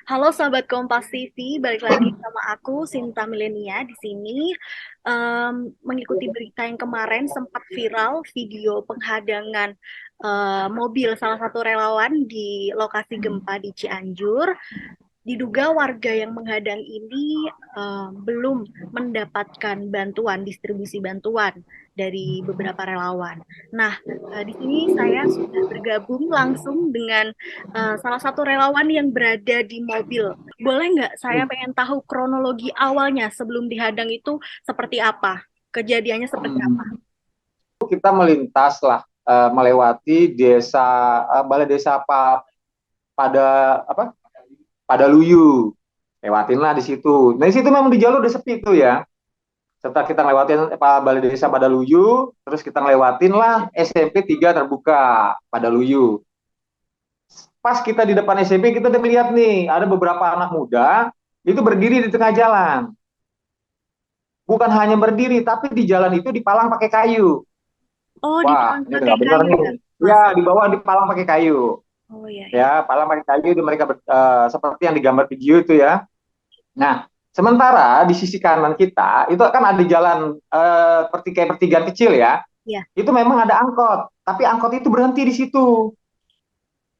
Halo sahabat Kompas TV, balik lagi sama aku Sinta Milenia di sini. Mengikuti berita yang kemarin sempat viral video penghadangan mobil salah satu relawan di lokasi gempa di Cianjur. Diduga warga yang menghadang ini belum mendapatkan bantuan, distribusi bantuan dari beberapa relawan. Nah, di sini saya sudah bergabung langsung dengan salah satu relawan yang berada di mobil. Boleh nggak saya pengen tahu kronologi awalnya sebelum dihadang itu seperti apa? Kejadiannya seperti apa? Kita melintas lah, melewati balai desa pada apa pada Luyu, lewatin lah di situ. Nah di situ memang di jalur udah sepi tuh ya. Setelah kita lewatin balai desa pada Luyu, terus kita lewatin lah SMP 3 terbuka pada Luyu. Pas kita di depan SMP, kita udah melihat nih ada beberapa anak muda itu berdiri di tengah jalan. Bukan hanya berdiri, tapi di jalan itu dipalang pakai kayu. Oh, Wah, dipalang ini udah pakai nggak benar kayu nih. ya, Ya, Mas? di bawah dipalang pakai kayu. Oh iya, iya. Ya, palang pakai kayu itu mereka seperti yang digambar video itu ya. Nah, sementara di sisi kanan kita itu kan ada jalan kayak pertigaan kecil ya. Iya. Itu memang ada angkot, tapi angkot itu berhenti di situ.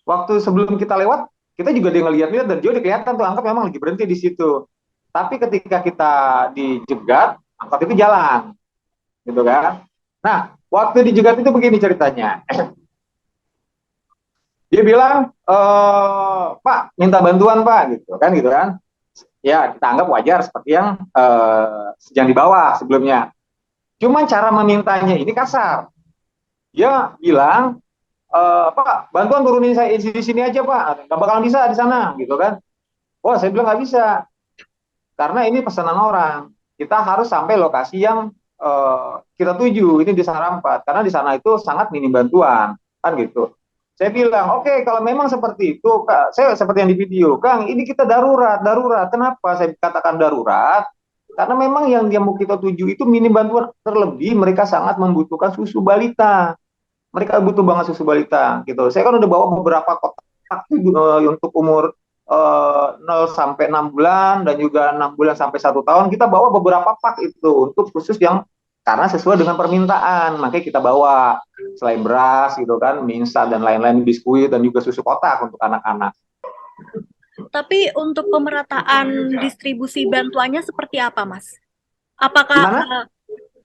Waktu sebelum kita lewat, kita juga dia ngeliat-liat dan jauh kelihatan tuh angkot memang lagi berhenti di situ. Tapi ketika kita dijegat, angkot itu jalan, gitu kan. Nah, waktu dijegat itu begini ceritanya. Dia bilang, Pak, minta bantuan Pak, gitu kan. Ya, kita anggap wajar seperti yang di bawah sebelumnya. Cuman cara memintanya ini kasar. Dia bilang, Pak, bantuan turunin saya di sini aja Pak, nggak bakalan bisa di sana, gitu kan. Wah, saya bilang nggak bisa, karena ini pesanan orang. Kita harus sampai lokasi yang kita tuju, ini di Sarampat, karena di sana itu sangat minim bantuan, kan gitu. Saya bilang, oke, kalau memang seperti itu, Kak, saya seperti yang di video, Kang, ini kita darurat, darurat. Kenapa saya katakan darurat? Karena memang yang dia mau kita tuju itu minim bantuan, terlebih mereka sangat membutuhkan susu balita. Mereka butuh banget susu balita, gitu. Saya kan udah bawa beberapa kotak untuk umur 0 sampai 6 bulan dan juga 6 bulan sampai 1 tahun. Kita bawa beberapa pak itu untuk khusus yang karena sesuai dengan permintaan, makanya kita bawa selain beras gitu kan, mie instan dan lain-lain, biskuit dan juga susu kotak untuk anak-anak. Tapi untuk pemerataan distribusi bantuannya seperti apa, Mas? Apakah Gimana?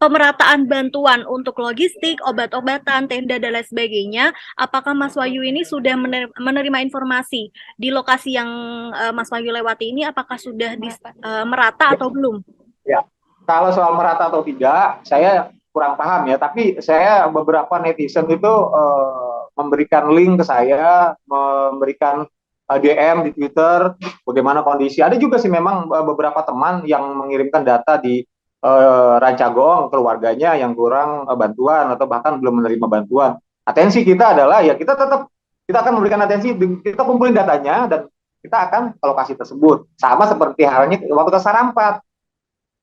pemerataan bantuan untuk logistik, obat-obatan, tenda, dan lain sebagainya, apakah Mas Wahyu ini sudah menerima informasi di lokasi yang Mas Wahyu lewati ini, apakah sudah merata Ya, atau belum? ya. Kalau soal merata atau tidak, saya kurang paham ya. Tapi saya beberapa netizen itu memberikan link ke saya, memberikan DM di Twitter, bagaimana kondisi. Ada juga sih memang beberapa teman yang mengirimkan data di Rancagong, keluarganya yang kurang bantuan atau bahkan belum menerima bantuan. Atensi kita adalah ya kita akan memberikan atensi, kita kumpulin datanya dan kita akan ke lokasi tersebut. Sama seperti halnya waktu ke Sarampat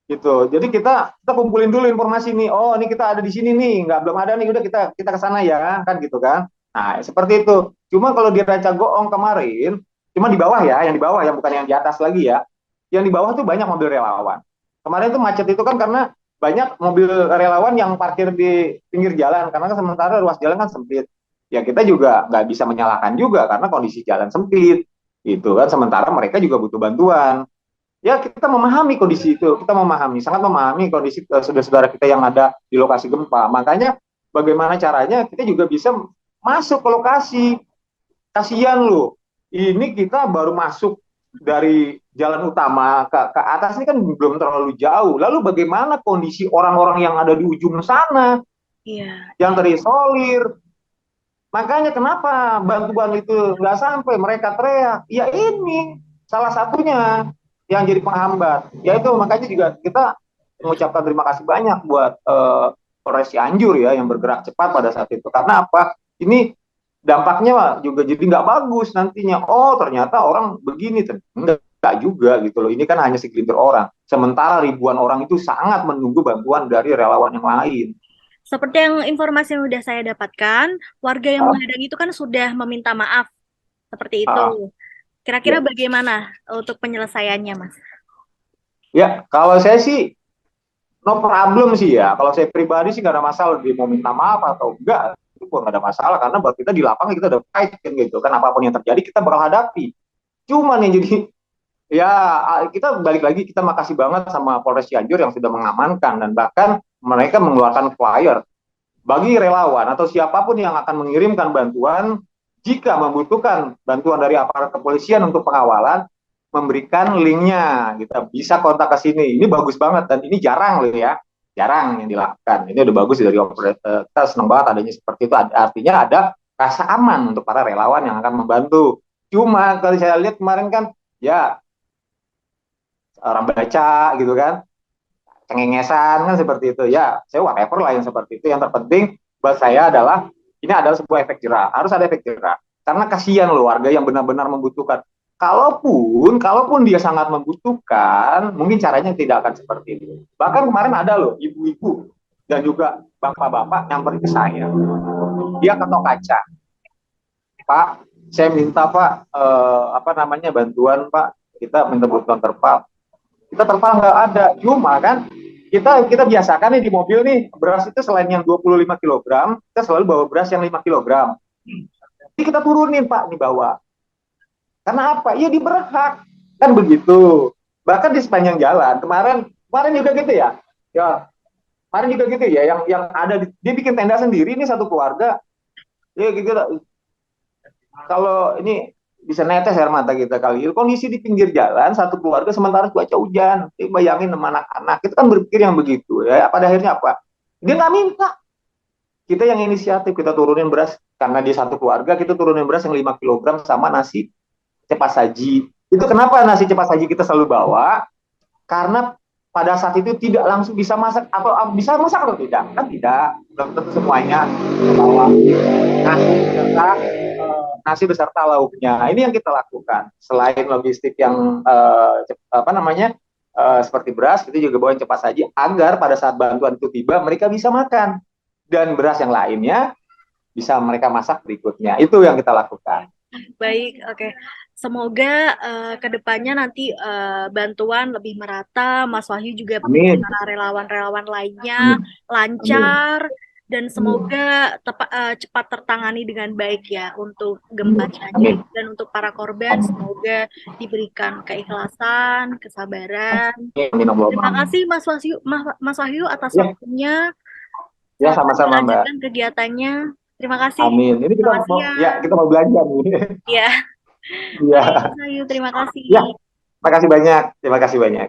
gitu. Jadi kita kumpulin dulu informasi nih. Oh, ini kita ada di sini nih. Nggak belum ada nih. Udah kita kita ke sana ya, kan gitu kan. Nah, seperti itu. Cuma kalau di Ranca Goong kemarin, cuma di bawah ya, yang di bawah yang bukan yang di atas lagi ya. Yang di bawah tuh banyak mobil relawan. Kemarin tuh macet itu kan karena banyak mobil relawan yang parkir di pinggir jalan karena kan sementara ruas jalan kan sempit. Ya kita juga nggak bisa menyalahkan juga karena kondisi jalan sempit. Itu kan sementara mereka juga butuh bantuan, ya kita memahami kondisi itu, kita memahami, sangat memahami kondisi saudara-saudara kita yang ada di lokasi gempa. Makanya bagaimana caranya kita juga bisa masuk ke lokasi. Kasihan loh, ini kita baru masuk dari jalan utama ke atas ini kan belum terlalu jauh. Lalu bagaimana kondisi orang-orang yang ada di ujung sana, Iya, yang iya. terisolir? Makanya kenapa bantuan itu nggak sampai, mereka teriak. Ya ini salah satunya yang jadi penghambat. Ya itu makanya juga kita mengucapkan terima kasih banyak buat Polres Cianjur ya yang bergerak cepat pada saat itu. Karena apa? Ini dampaknya juga jadi nggak bagus nantinya. Oh ternyata orang begini, enggak juga gitu loh. Ini kan hanya segelintir orang. Sementara ribuan orang itu sangat menunggu bantuan dari relawan yang lain. Seperti yang informasi yang sudah saya dapatkan, warga yang Ah, menghadang itu kan sudah meminta maaf seperti itu. ah, Kira-kira bagaimana untuk penyelesaiannya, Mas? Ya, kalau saya sih no problem sih ya. Kalau saya pribadi sih nggak ada masalah dia mau minta maaf atau enggak, itu pun nggak ada masalah karena buat kita di lapangan kita udah fight kan gitu kan, apapun yang terjadi kita bakal hadapi. Cuman yang jadi ya kita balik lagi, kita makasih banget sama Polres Cianjur yang sudah mengamankan dan bahkan mereka mengeluarkan flyer bagi relawan atau siapapun yang akan mengirimkan bantuan, jika membutuhkan bantuan dari aparat kepolisian untuk pengawalan, memberikan linknya, kita bisa kontak ke sini. Ini bagus banget dan ini jarang loh ya, jarang yang dilakukan. Ini udah bagus dari operator, kita senang banget adanya seperti itu. Artinya ada rasa aman untuk para relawan yang akan membantu. Cuma kalau saya lihat kemarin kan ya orang baca gitu kan, cengengesan kan seperti itu ya, saya whatever lah yang seperti itu. Yang terpenting buat saya adalah ini adalah sebuah efek jerah, harus ada efek jerah karena kasihan loh warga yang benar-benar membutuhkan. Kalaupun dia sangat membutuhkan, mungkin caranya tidak akan seperti itu. Bahkan kemarin ada loh ibu-ibu dan juga bapak-bapak nyamperin ke saya, dia ketok kaca, Pak, saya minta Pak apa namanya bantuan Pak, kita minta bantuan terpal, kita terpal nggak ada. Cuma kan kita biasakan nih di mobil nih, beras itu selain yang 25 kilogram, kita selalu bawa beras yang 5 kilogram. Jadi kita turunin Pak, dibawa. Karena apa? Ya diberhak. Kan begitu. Bahkan di sepanjang jalan, kemarin juga gitu ya. Ya, kemarin juga gitu ya, yang ada dia bikin tenda sendiri ini satu keluarga. Ya gitu. Kalau ini bisa netes air mata kita kali. Kondisi di pinggir jalan satu keluarga sementara cuaca hujan. Bayangin sama anak-anak, kita kan berpikir yang begitu ya. Pada akhirnya apa? Dia nggak minta. Kita yang inisiatif, kita turunin beras karena di satu keluarga, kita turunin beras yang 5 kilogram sama nasi cepat saji. Itu kenapa nasi cepat saji kita selalu bawa? Karena pada saat itu tidak langsung bisa masak atau bisa masak atau tidak? Kan tidak, belum tentu semuanya bawa nasi beserta nasi beserta lauknya. Ini yang kita lakukan. Selain logistik yang apa namanya seperti beras, kita juga bawa cepat saji agar pada saat bantuan itu tiba mereka bisa makan dan beras yang lainnya bisa mereka masak berikutnya. Itu yang kita lakukan. Baik, oke. Semoga kedepannya nanti bantuan lebih merata, Mas Wahyu juga Amin. para relawan-relawan lainnya Amin. lancar, dan Amin. semoga cepat tertangani dengan baik ya untuk gempa Amin. Cianjur, dan untuk para korban semoga diberikan keikhlasan, kesabaran. Terima kasih Mas Wahyu atas Ya, waktunya. ya Selamat sama-sama Mbak. melanjutkan kegiatannya. Terima kasih. Amin. Ini kita Selamat mau, ya siang. kita mau belanja nih. Ya, Iya. baik Mas Wahyu, terima kasih. Ya, terima kasih banyak. Terima kasih banyak.